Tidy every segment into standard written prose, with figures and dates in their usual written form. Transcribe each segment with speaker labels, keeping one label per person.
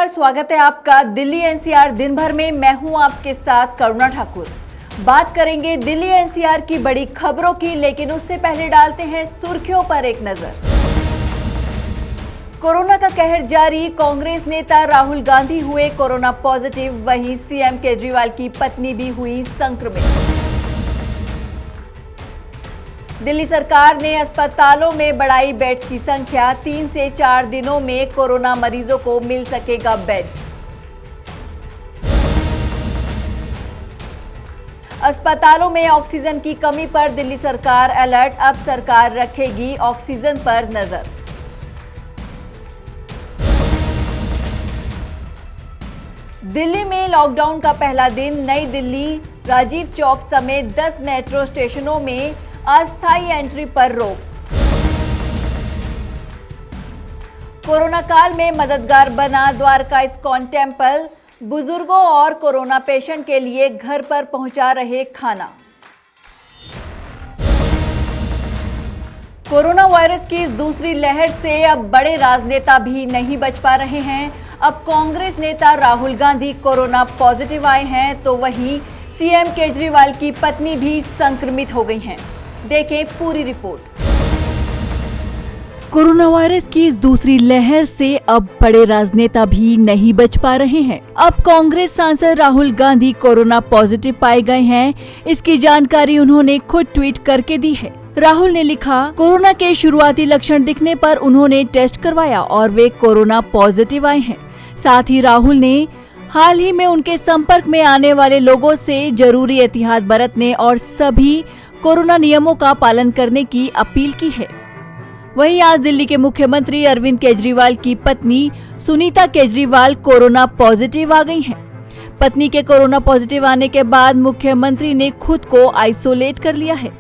Speaker 1: नमस्कार, स्वागत है आपका दिल्ली एनसीआर दिन भर में। मैं हूं आपके साथ करुणा ठाकुर। बात करेंगे दिल्ली एनसीआर की बड़ी खबरों की, लेकिन उससे पहले डालते हैं सुर्खियों पर एक नजर। कोरोना का कहर जारी, कांग्रेस नेता राहुल गांधी हुए कोरोना पॉजिटिव, वहीं सीएम केजरीवाल की पत्नी भी हुई संक्रमित। दिल्ली सरकार ने अस्पतालों में बढ़ाई बेड्स की संख्या, 3 से 4 दिनों में कोरोना मरीजों को मिल सकेगा बेड। अस्पतालों में ऑक्सीजन की कमी पर दिल्ली सरकार अलर्ट, अब सरकार रखेगी ऑक्सीजन पर नजर। दिल्ली में लॉकडाउन का पहला दिन, नई दिल्ली, राजीव चौक समेत 10 मेट्रो स्टेशनों में अस्थायी एंट्री पर रोक। कोरोना काल में मददगार बना द्वारका इस्कॉन टेम्पल, बुजुर्गों और कोरोना पेशेंट के लिए घर पर पहुंचा रहे खाना। कोरोना वायरस की इस दूसरी लहर से अब बड़े राजनेता भी नहीं बच पा रहे हैं। अब कांग्रेस नेता राहुल गांधी कोरोना पॉजिटिव आए हैं, तो वहीं सीएम केजरीवाल की पत्नी भी संक्रमित हो गई हैं। देखें पूरी रिपोर्ट। कोरोना वायरस की इस दूसरी लहर से अब बड़े राजनेता भी नहीं बच पा रहे हैं। अब कांग्रेस सांसद राहुल गांधी कोरोना पॉजिटिव पाए गए हैं। इसकी जानकारी उन्होंने खुद ट्वीट करके दी है। राहुल ने लिखा, कोरोना के शुरुआती लक्षण दिखने पर उन्होंने टेस्ट करवाया और वे कोरोना पॉजिटिव आए हैं। साथ ही राहुल ने हाल ही में उनके संपर्क में आने वाले लोगों से जरूरी एहतियात बरतने और सभी कोरोना नियमों का पालन करने की अपील की है। वहीं आज दिल्ली के मुख्यमंत्री अरविंद केजरीवाल की पत्नी सुनीता केजरीवाल कोरोना पॉजिटिव आ गई हैं। पत्नी के कोरोना पॉजिटिव आने के बाद मुख्यमंत्री ने खुद को आइसोलेट कर लिया है।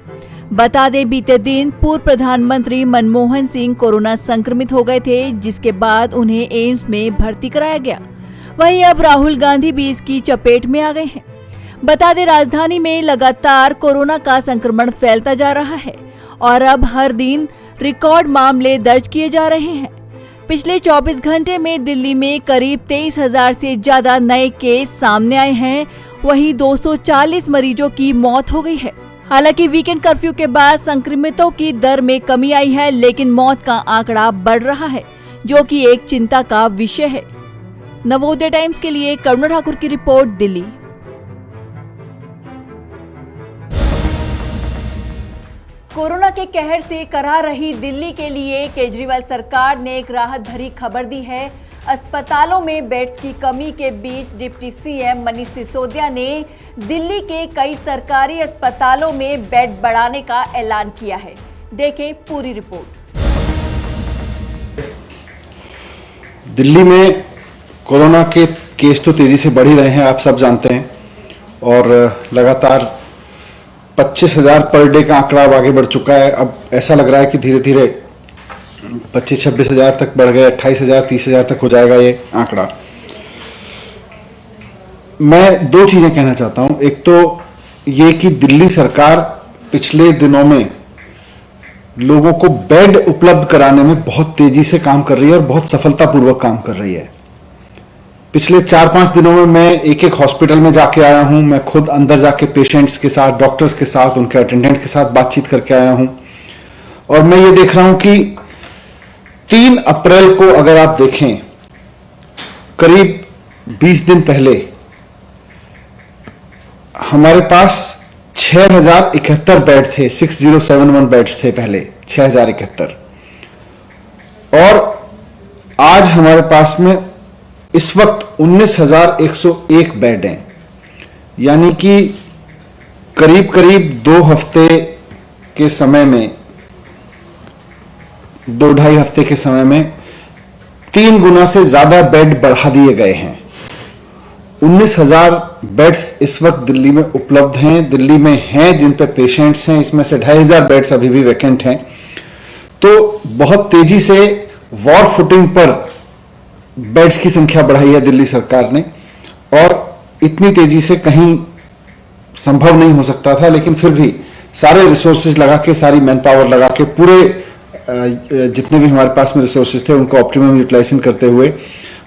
Speaker 1: बता दें, बीते दिन पूर्व प्रधानमंत्री मनमोहन सिंह कोरोना संक्रमित हो गए थे, जिसके बाद उन्हें एम्स में भर्ती कराया गया। वहीं अब राहुल गांधी भी इसकी चपेट में आ गए हैं। बता दें, राजधानी में लगातार कोरोना का संक्रमण फैलता जा रहा है और अब हर दिन रिकॉर्ड मामले दर्ज किए जा रहे हैं। पिछले 24 घंटे में दिल्ली में करीब 23,000 से ज्यादा नए केस सामने आए हैं। वहीं 240 मरीजों की मौत हो गई है। हालांकि वीकेंड कर्फ्यू के बाद संक्रमितों की दर में कमी आई है, लेकिन मौत का आंकड़ा बढ़ रहा है, जो कि एक चिंता का विषय है। नवोदय टाइम्स के लिए करुणा ठाकुर की रिपोर्ट, दिल्ली। कोरोना के कहर से कराह रही दिल्ली के लिए केजरीवाल सरकार ने एक राहत भरी खबर दी है। अस्पतालों में बेड्स की कमी के बीच डिप्टी सीएम मनीष सिसोदिया ने दिल्ली के कई सरकारी अस्पतालों में बेड बढ़ाने का ऐलान किया है। देखें पूरी रिपोर्ट।
Speaker 2: दिल्ली में कोरोना के केस तो तेजी से बढ़ ही रहे हैं, आप सब जानते हैं, और लगातार 25,000 पर डे का आंकड़ा अब आगे बढ़ चुका है। अब ऐसा लग रहा है कि धीरे धीरे 25-26,000 तक बढ़ गए, 28,000 30,000 तक हो जाएगा ये आंकड़ा। मैं 2 चीजें कहना चाहता हूं। एक तो ये कि दिल्ली सरकार पिछले दिनों में लोगों को बेड उपलब्ध कराने में बहुत तेजी से काम कर रही है और बहुत सफलतापूर्वक काम कर रही है। पिछले 4-5 दिनों में मैं एक हॉस्पिटल में जाके आया हूं। मैं खुद अंदर जाके पेशेंट्स के साथ, डॉक्टर्स के साथ, उनके अटेंडेंट के साथ बातचीत करके आया हूं और मैं ये देख रहा हूं कि 3 अप्रैल को अगर आप देखें, करीब 20 दिन पहले हमारे पास 6,071 बेड थे। 6071 बेड्स थे पहले, 6,071, और आज हमारे पास में इस वक्त 19,101 बेड हैं। यानी कि करीब करीब 2 हफ्ते के समय में, 2-2.5 हफ्ते के समय में 3 गुना से ज्यादा बेड बढ़ा दिए गए हैं। 19,000 बेड्स इस वक्त दिल्ली में उपलब्ध हैं, दिल्ली में हैं जिन पे पेशेंट्स हैं। इसमें से 2,500 बेड्स अभी भी वैकेंट हैं। तो बहुत तेजी से वॉर फुटिंग पर बेड्स की संख्या बढ़ाई है दिल्ली सरकार ने, और इतनी तेजी से कहीं संभव नहीं हो सकता था, लेकिन फिर भी सारे रिसोर्सेज लगा के, सारी मैन पावर लगा के, पूरे जितने भी हमारे पास में रिसोर्सेज थे उनको ऑप्टिमम यूटिलाइजेशन करते हुए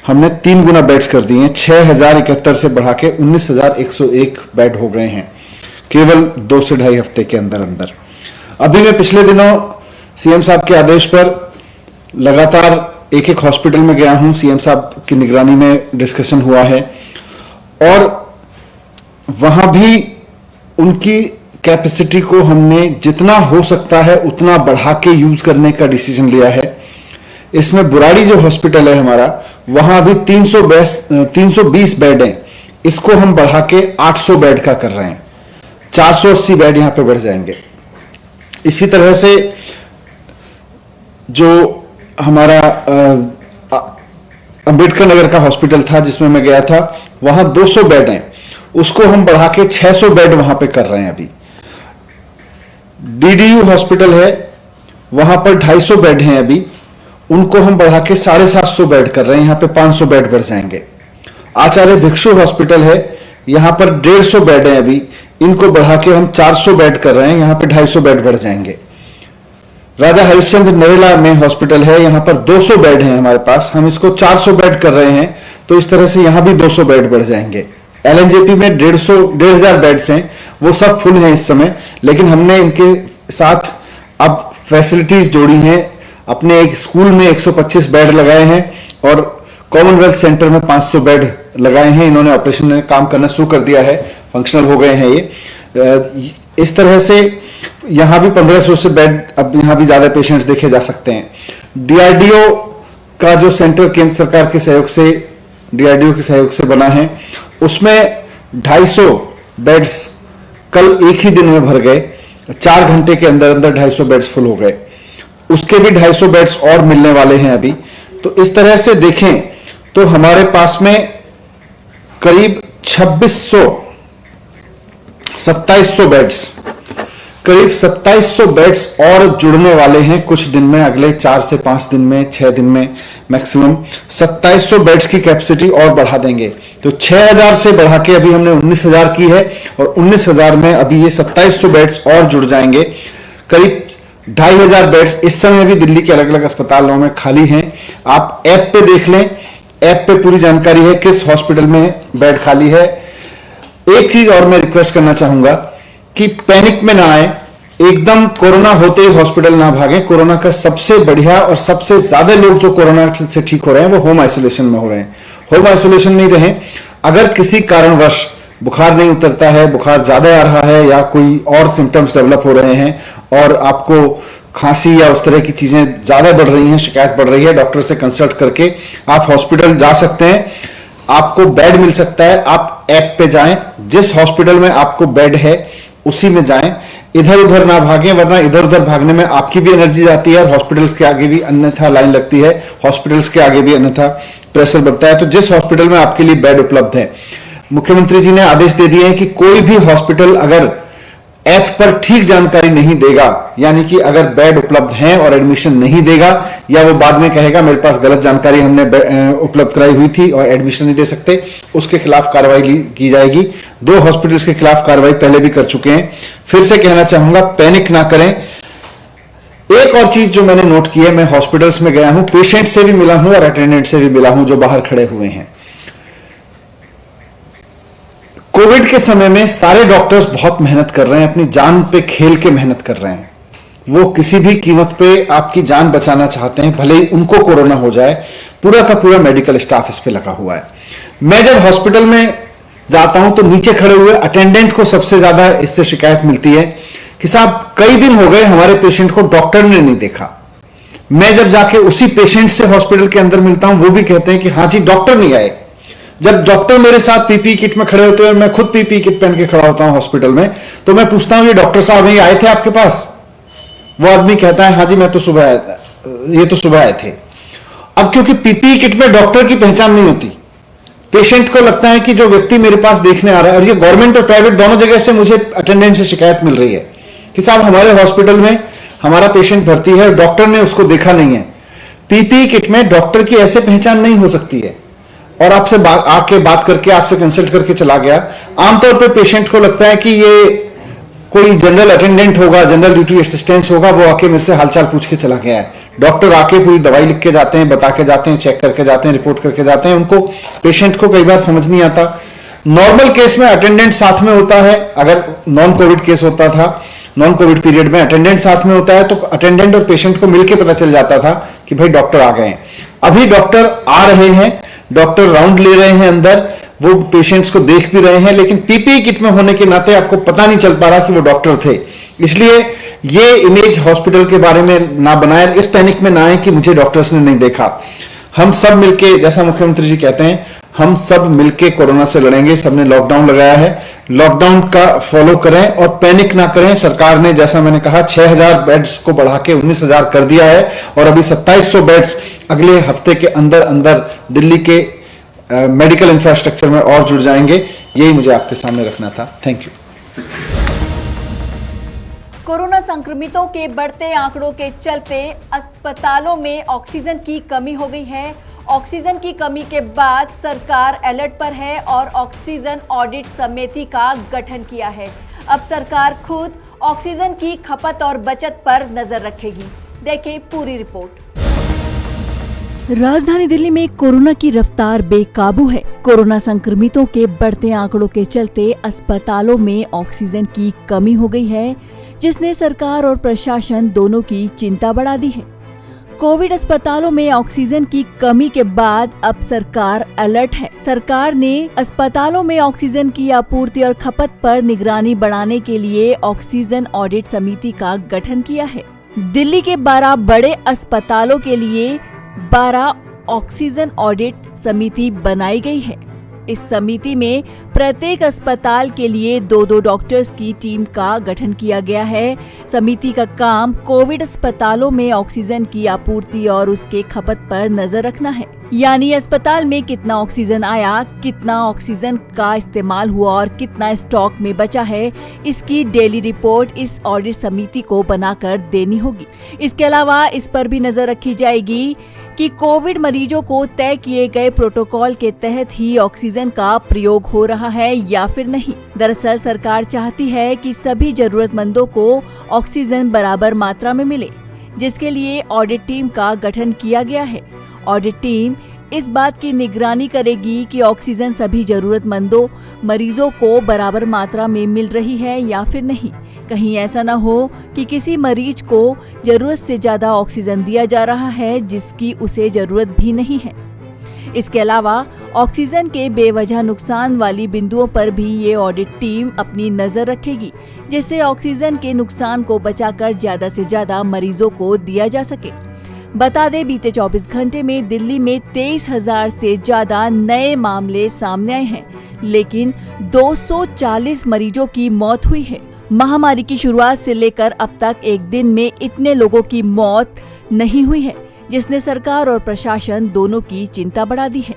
Speaker 2: हमने 3 गुना बेड्स कर दिए हैं। 6071 से बढ़ा के 19,101 बेड हो गए हैं केवल 2 से ढाई हफ्ते के अंदर अंदर। अभी मैं पिछले दिनों सीएम साहब के आदेश पर लगातार एक एक हॉस्पिटल में गया हूं। सीएम साहब की निगरानी में डिस्कशन हुआ है और वहां भी उनकी कैपेसिटी को हमने जितना हो सकता है उतना बढ़ा के यूज करने का डिसीजन लिया है। इसमें बुराड़ी जो हॉस्पिटल है हमारा, वहां भी 320 बेड हैं, इसको हम बढ़ा के 800 बेड का कर रहे हैं। 480 बेड यहां पे बढ़ जाएंगे। इसी तरह से जो हमारा अंबेडकर नगर का हॉस्पिटल था जिसमें मैं गया था, वहां 200 बेड हैं, उसको हम बढ़ा के 600 बेड वहां पे कर रहे हैं। अभी डीडीयू हॉस्पिटल है, वहां पर 250 बेड हैं, अभी उनको हम बढ़ा के 750 बेड कर रहे हैं, यहां पे 500 बेड बढ़ जाएंगे। आचार्य भिक्षु हॉस्पिटल है, यहां पर 150 बेड हैं, अभी इनको बढ़ा के हम 400 बेड कर रहे हैं, यहां पे 250 बेड बढ़ जाएंगे। राजा हरिश्चंद्र नरेला में हॉस्पिटल है, यहां पर 200 बेड हैं हमारे पास, हम इसको 400 बेड कर रहे हैं, तो इस तरह से यहां भी 200 बेड बढ़ जाएंगे। एलएनजेपी में 1,500 बेड्स हैं, वो सब फुल हैं इस समय, लेकिन हमने इनके साथ अब फैसिलिटीज जोड़ी हैं। अपने एक स्कूल में 125 बेड लगाए हैं और कॉमनवेल्थ सेंटर में 500 बेड लगाए हैं। इन्होंने ऑपरेशन में काम करना शुरू कर दिया है, फंक्शनल हो गए हैं ये। इस तरह से यहां भी 1500 से बेड, अब यहां भी ज्यादा पेशेंट्स देखे जा सकते हैं। डीआरडीओ का जो सेंटर केंद्र सरकार के सहयोग से, डीआरडीओ के सहयोग से बना है, उसमें 250 बेड्स कल एक ही दिन में भर गए। 4 घंटे के अंदर अंदर 250 बेड्स फुल हो गए। उसके भी 250 बेड्स और मिलने वाले हैं अभी। तो इस तरह से देखें तो हमारे पास में करीब 2700 बेड्स, करीब 2700 बेड्स और जुड़ने वाले हैं कुछ दिन में, अगले 4 से 5 दिन में, 6 दिन में मैक्सिमम 2700 बेड्स की कैपेसिटी और बढ़ा देंगे। तो 6000 से बढ़ा के अभी हमने 19,000 की है और 19,000 में अभी ये 2700 बेड्स और जुड़ जाएंगे। करीब 2500 बेड्स इस समय भी दिल्ली के अलग अलग अस्पतालों में खाली हैं। आप ऐप पे देख लें, ऐप पे पूरी जानकारी है किस हॉस्पिटल में बेड खाली है। एक चीज और मैं रिक्वेस्ट करना चाहूंगा कि पैनिक में ना आए, एकदम कोरोना होते ही हॉस्पिटल ना भागे। कोरोना का सबसे बढ़िया और सबसे ज्यादा लोग जो कोरोना से ठीक हो रहे हैं वो होम आइसोलेशन में हो रहे हैं। होम आइसोलेशन नहीं रहें। अगर किसी कारणवश बुखार नहीं उतरता है, बुखार ज्यादा आ रहा है या कोई और सिम्टम्स डेवलप हो रहे हैं और आपको खांसी या उस तरह की चीजें ज्यादा बढ़ रही हैं, शिकायत बढ़ रही है, डॉक्टर से कंसल्ट करके आप हॉस्पिटल जा सकते हैं। आपको बेड मिल सकता है। आप ऐप पे जाएं, जिस हॉस्पिटल में आपको बेड है उसी में जाएं, इधर उधर ना भागें, वरना इधर उधर भागने में आपकी भी एनर्जी जाती है और हॉस्पिटल्स के आगे भी अन्यथा लाइन लगती है, हॉस्पिटल्स के आगे भी अन्यथा प्रेशर बनता है। तो जिस हॉस्पिटल में आपके लिए बेड उपलब्ध है, मुख्यमंत्री जी ने आदेश दे दिए हैं कि कोई भी हॉस्पिटल अगर ऐप पर ठीक जानकारी नहीं देगा, यानी कि अगर बेड उपलब्ध हैं और एडमिशन नहीं देगा, या वो बाद में कहेगा मेरे पास गलत जानकारी हमने उपलब्ध कराई हुई थी और एडमिशन नहीं दे सकते, उसके खिलाफ कार्रवाई की जाएगी। 2 हॉस्पिटल्स के खिलाफ कार्रवाई पहले भी कर चुके हैं। फिर से कहना चाहूंगा, पैनिक ना करें। एक और चीज जो मैंने नोट की है, मैं हॉस्पिटल्स में गया हूं, पेशेंट से भी मिला हूं और अटेंडेंट से भी मिला हूं जो बाहर खड़े हुए हैं। कोविड के समय में सारे डॉक्टर्स बहुत मेहनत कर रहे हैं, अपनी जान पे खेल के मेहनत कर रहे हैं। वो किसी भी कीमत पे आपकी जान बचाना चाहते हैं, भले ही उनको कोरोना हो जाए। पूरा का पूरा मेडिकल स्टाफ इस पे लगा हुआ है। मैं जब हॉस्पिटल में जाता हूं तो नीचे खड़े हुए अटेंडेंट को सबसे ज्यादा इससे शिकायत मिलती है कि साहब कई दिन हो गए हमारे पेशेंट को डॉक्टर ने नहीं देखा। मैं जब जाके उसी पेशेंट से हॉस्पिटल के अंदर मिलता हूं, वो भी कहते हैं कि हाँ जी डॉक्टर नहीं आए। जब डॉक्टर मेरे साथ पीपीई किट में खड़े होते हैं, मैं खुद पीपीई किट पहन के खड़ा होता हूं हॉस्पिटल में, तो मैं पूछता हूं ये डॉक्टर साहब नहीं आए थे आपके पास? वो आदमी कहता है हाँ जी मैं तो सुबह आया था, ये तो सुबह आए थे। अब क्योंकि पीपीई किट में डॉक्टर की पहचान नहीं होती, पेशेंट को लगता है कि जो व्यक्ति मेरे पास देखने आ रहा है, और ये गवर्नमेंट और प्राइवेट दोनों जगह से मुझे अटेंडेंट से शिकायत मिल रही है कि साहब हमारे हॉस्पिटल में हमारा पेशेंट भर्ती है, डॉक्टर ने उसको देखा नहीं है। पीपीई किट में डॉक्टर की ऐसे पहचान नहीं हो सकती है, और आपसे आके बात करके आपसे कंसल्ट करके चला गया। आमतौर पर पेशेंट को लगता है कि ये कोई जनरल अटेंडेंट होगा, जनरल ड्यूटी असिस्टेंट होगा, वो आके मेरे से हालचाल पूछ के चला गया है। डॉक्टर आके पूरी दवाई लिख के जाते हैं, बता के जाते हैं, चेक करके जाते हैं, रिपोर्ट करके जाते हैं। उनको पेशेंट को कई बार समझ नहीं आता। नॉर्मल केस में अटेंडेंट साथ में होता है। अगर नॉन कोविड केस होता था, नॉन कोविड पीरियड में अटेंडेंट साथ में होता है, तो अटेंडेंट और पेशेंट को मिलकर पता चल जाता था कि भाई डॉक्टर आ गए हैं। अभी डॉक्टर आ रहे हैं, डॉक्टर राउंड ले रहे हैं अंदर, वो पेशेंट्स को देख भी रहे हैं, लेकिन पीपीई किट में होने के नाते आपको पता नहीं चल पा रहा कि वो डॉक्टर थे। इसलिए ये इमेज हॉस्पिटल के बारे में ना बनाए, इस पैनिक में ना आए कि मुझे डॉक्टर्स ने नहीं देखा। हम सब मिलके, जैसा मुख्यमंत्री जी कहते हैं, हम सब मिलके कोरोना से लड़ेंगे। सबने लॉकडाउन लगाया है, लॉकडाउन का फॉलो करें और पैनिक ना करें। सरकार ने, जैसा मैंने कहा, 6000 बेड्स को बढ़ा के 19000 कर दिया है और अभी 2700 बेड्स अगले हफ्ते के अंदर अंदर दिल्ली के मेडिकल इंफ्रास्ट्रक्चर में और जुड़ जाएंगे। यही मुझे आपके सामने रखना था। Thank you.
Speaker 1: कोरोना संक्रमितों के बढ़ते आंकड़ों के चलते अस्पतालों में ऑक्सीजन की कमी हो गई है। ऑक्सीजन की कमी के बाद सरकार अलर्ट पर है और ऑक्सीजन ऑडिट समिति का गठन किया है। अब सरकार खुद ऑक्सीजन की खपत और बचत पर नजर रखेगी। देखें पूरी रिपोर्ट। राजधानी दिल्ली में कोरोना की रफ्तार बेकाबू है। कोरोना संक्रमितों के बढ़ते आंकड़ों के चलते अस्पतालों में ऑक्सीजन की कमी हो गई है, जिसने सरकार और प्रशासन दोनों की चिंता बढ़ा दी है। कोविड अस्पतालों में ऑक्सीजन की कमी के बाद अब सरकार अलर्ट है। सरकार ने अस्पतालों में ऑक्सीजन की आपूर्ति और खपत पर निगरानी बढ़ाने के लिए ऑक्सीजन ऑडिट समिति का गठन किया है। दिल्ली के 12 बड़े अस्पतालों के लिए 12 ऑक्सीजन ऑडिट समिति बनाई गई है। इस समिति में प्रत्येक अस्पताल के लिए 2-2 डॉक्टर्स की टीम का गठन किया गया है। समिति का काम कोविड अस्पतालों में ऑक्सीजन की आपूर्ति और उसके खपत पर नजर रखना है। यानी अस्पताल में कितना ऑक्सीजन आया, कितना ऑक्सीजन का इस्तेमाल हुआ और कितना स्टॉक में बचा है, इसकी डेली रिपोर्ट इस ऑडिट समिति को बनाकर देनी होगी। इसके अलावा इस पर भी नजर रखी जाएगी कि कोविड मरीजों को तय किए गए प्रोटोकॉल के तहत ही ऑक्सीजन का प्रयोग हो रहा है या फिर नहीं। दरअसल सरकार चाहती है कि सभी जरूरतमंदों को ऑक्सीजन बराबर मात्रा में मिले, जिसके लिए ऑडिट टीम का गठन किया गया है। ऑडिट टीम इस बात की निगरानी करेगी कि ऑक्सीजन सभी जरूरतमंदों मरीजों को बराबर मात्रा में मिल रही है या फिर नहीं। कहीं ऐसा न हो कि किसी मरीज को जरूरत से ज्यादा ऑक्सीजन दिया जा रहा है जिसकी उसे जरूरत भी नहीं है। इसके अलावा ऑक्सीजन के बेवजह नुकसान वाली बिंदुओं पर भी ये ऑडिट टीम अपनी नजर रखेगी, जिससे ऑक्सीजन के नुकसान को बचाकर ज्यादा से ज्यादा मरीजों को दिया जा सके। बता दें, बीते 24 घंटे में दिल्ली में 23,000 से ज्यादा नए मामले सामने आए हैं, लेकिन 240 मरीजों की मौत हुई है। महामारी की शुरुआत से लेकर अब तक एक दिन में इतने लोगों की मौत नहीं हुई है, जिसने सरकार और प्रशासन दोनों की चिंता बढ़ा दी है।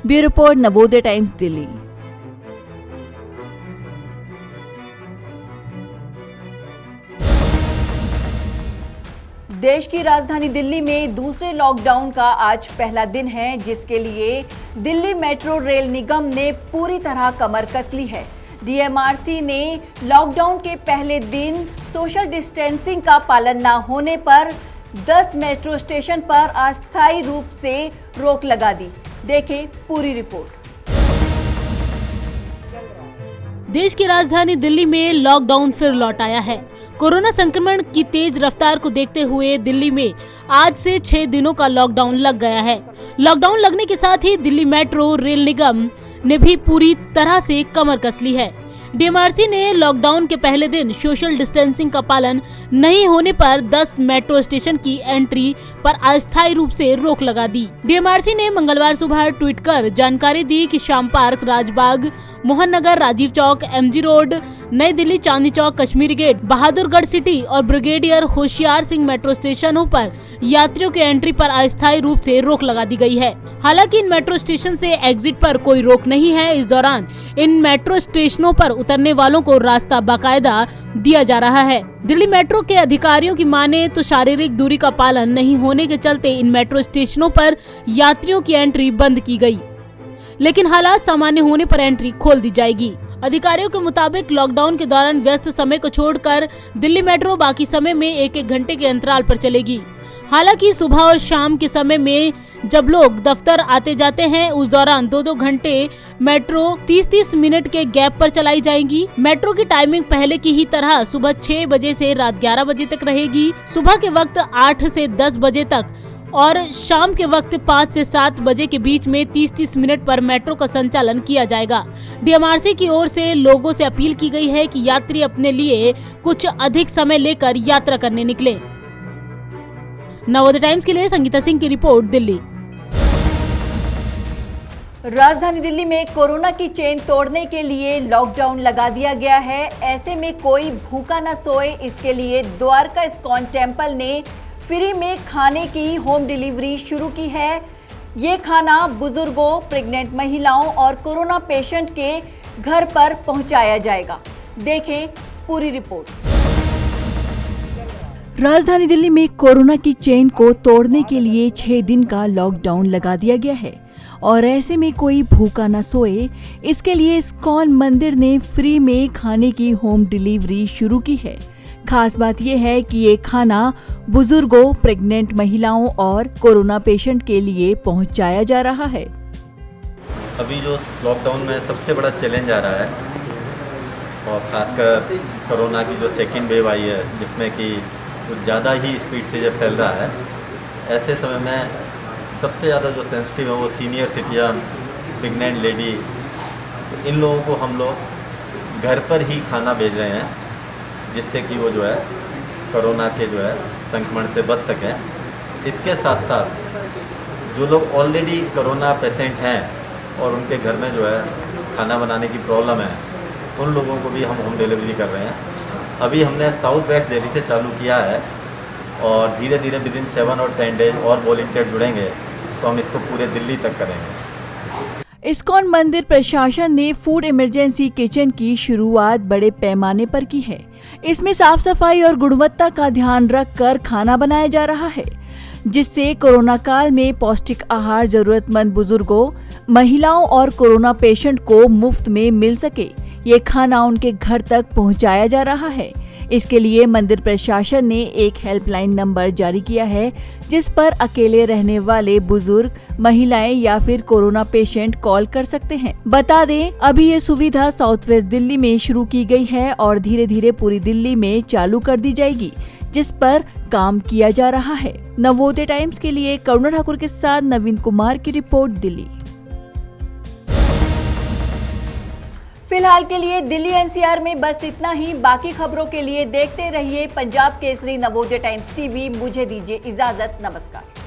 Speaker 1: Bureau report, Navodaya times, Delhi. देश की राजधानी दिल्ली में दूसरे लॉकडाउन का आज पहला दिन है, जिसके लिए दिल्ली मेट्रो रेल निगम ने पूरी तरह कमर कस ली है। डीएमआरसी ने लॉकडाउन के पहले दिन सोशल डिस्टेंसिंग का पालन न होने पर 10 मेट्रो स्टेशन पर अस्थायी रूप से रोक लगा दी। देखें पूरी रिपोर्ट।
Speaker 3: देश की राजधानी दिल्ली में लॉकडाउन फिर लौट आया है। कोरोना संक्रमण की तेज रफ्तार को देखते हुए दिल्ली में आज से 6 दिनों का लॉकडाउन लग गया है। लॉकडाउन लगने के साथ ही दिल्ली मेट्रो रेल निगम ने भी पूरी तरह से कमर कस ली है। डीएमआरसी ने लॉकडाउन के पहले दिन सोशल डिस्टेंसिंग का पालन नहीं होने पर 10 मेट्रो स्टेशन की एंट्री पर अस्थायी रूप से रोक लगा दी। डीएमआरसी ने मंगलवार सुबह ट्वीट कर जानकारी दी कि Shyam park, Rajbagh, Mohan Nagar, Rajiv Chowk, MG road, नई दिल्ली, चांदनी चौक, कश्मीरी गेट, बहादुरगढ़ सिटी और ब्रिगेडियर होशियार सिंह मेट्रो स्टेशनों पर यात्रियों की एंट्री पर अस्थायी रूप से रोक लगा दी गई है। हालांकि इन मेट्रो स्टेशन से एग्जिट पर कोई रोक नहीं है। इस दौरान इन मेट्रो स्टेशनों पर उतरने वालों को रास्ता बाकायदा दिया जा रहा है। दिल्ली मेट्रो के अधिकारियों की माने तो शारीरिक दूरी का पालन नहीं होने के चलते इन मेट्रो स्टेशनों पर यात्रियों की एंट्री बंद की गई, लेकिन हालात सामान्य होने पर एंट्री खोल दी जाएगी। अधिकारियों के मुताबिक लॉकडाउन के दौरान व्यस्त समय को छोड़कर दिल्ली मेट्रो बाकी समय में 1-1 घंटे के अंतराल पर चलेगी। हालांकि सुबह और शाम के समय में जब लोग दफ्तर आते जाते हैं उस दौरान 2-2 घंटे मेट्रो 30-30 मिनट के गैप पर चलाई जाएगी। मेट्रो की टाइमिंग पहले की ही तरह सुबह 6 बजे से रात 11 बजे तक रहेगी। सुबह के वक्त 8 से 10 बजे तक और शाम के वक्त 5 से 7 बजे के बीच में 30-30 मिनट पर मेट्रो का संचालन किया जाएगा। डीएमआरसी की ओर से लोगों से अपील की गई है कि यात्री अपने लिए कुछ अधिक समय लेकर यात्रा करने निकले। नवोदय टाइम्स के लिए संगीता सिंह की रिपोर्ट, दिल्ली।
Speaker 1: राजधानी दिल्ली में कोरोना की चेन तोड़ने के लिए लॉकडाउन लगा दिया गया है। ऐसे में कोई भूखा न सोए, इसके लिए द्वारका इस्कॉन टेम्पल ने फ्री में खाने की होम डिलीवरी शुरू की है। ये खाना बुजुर्गों, प्रेग्नेंट महिलाओं और कोरोना पेशेंट के घर पर पहुंचाया जाएगा। देखें पूरी रिपोर्ट। राजधानी दिल्ली में कोरोना की चेन को तोड़ने के लिए 6 दिन का लॉकडाउन लगा दिया गया है और ऐसे में कोई भूखा न सोए, इसके लिए इस्कॉन मंदिर ने फ्री में खाने की होम डिलीवरी शुरू की है। खास बात यह है कि ये खाना बुजुर्गों, प्रेग्नेंट महिलाओं और कोरोना पेशेंट के लिए पहुंचाया जा रहा है।
Speaker 4: अभी जो लॉकडाउन में सबसे बड़ा चैलेंज आ रहा है और खासकर कोरोना की जो सेकेंड वेव आई है जिसमें कि कुछ ज़्यादा ही स्पीड से जो फैल रहा है, ऐसे समय में सबसे ज़्यादा जो सेंसिटिव है वो सीनियर सिटीजन, प्रेग्नेंट लेडी, तो इन लोगों को हम लोग घर पर ही खाना भेज रहे हैं जिससे कि वो जो है कोरोना के जो है संक्रमण से बच सकें। इसके साथ साथ जो लोग ऑलरेडी कोरोना पेशेंट हैं और उनके घर में जो है खाना बनाने की प्रॉब्लम है, उन लोगों को भी हम होम डिलीवरी कर रहे हैं। अभी हमने साउथ वेस्ट दिल्ली से चालू किया है और धीरे धीरे विदिन 7 और 10 डेज और वॉलंटियर जुड़ेंगे तो हम इसको पूरे दिल्ली तक करेंगे।
Speaker 1: इस्कॉन मंदिर प्रशासन ने फूड इमरजेंसी किचन की शुरुआत बड़े पैमाने पर की है। इसमें साफ सफाई और गुणवत्ता का ध्यान रखकर खाना बनाया जा रहा है, जिससे कोरोना काल में पौष्टिक आहार जरूरतमंद बुजुर्गों, महिलाओं और कोरोना पेशेंट को मुफ्त में मिल सके। ये खाना उनके घर तक पहुंचाया जा रहा है। इसके लिए मंदिर प्रशासन ने एक हेल्पलाइन नंबर जारी किया है, जिस पर अकेले रहने वाले बुजुर्ग, महिलाएं या फिर कोरोना पेशेंट कॉल कर सकते हैं। बता दें, अभी ये सुविधा साउथ वेस्ट दिल्ली में शुरू की गई है और धीरे धीरे पूरी दिल्ली में चालू कर दी जाएगी, जिस पर काम किया जा रहा है। नवोदय टाइम्स के लिए करुणा ठाकुर के साथ नवीन कुमार की रिपोर्ट, दिल्ली। फिलहाल के लिए दिल्ली एनसीआर में बस इतना ही। बाकी खबरों के लिए देखते रहिए पंजाब केसरी नवोदय टाइम्स टीवी। मुझे दीजिए इजाजत, नमस्कार।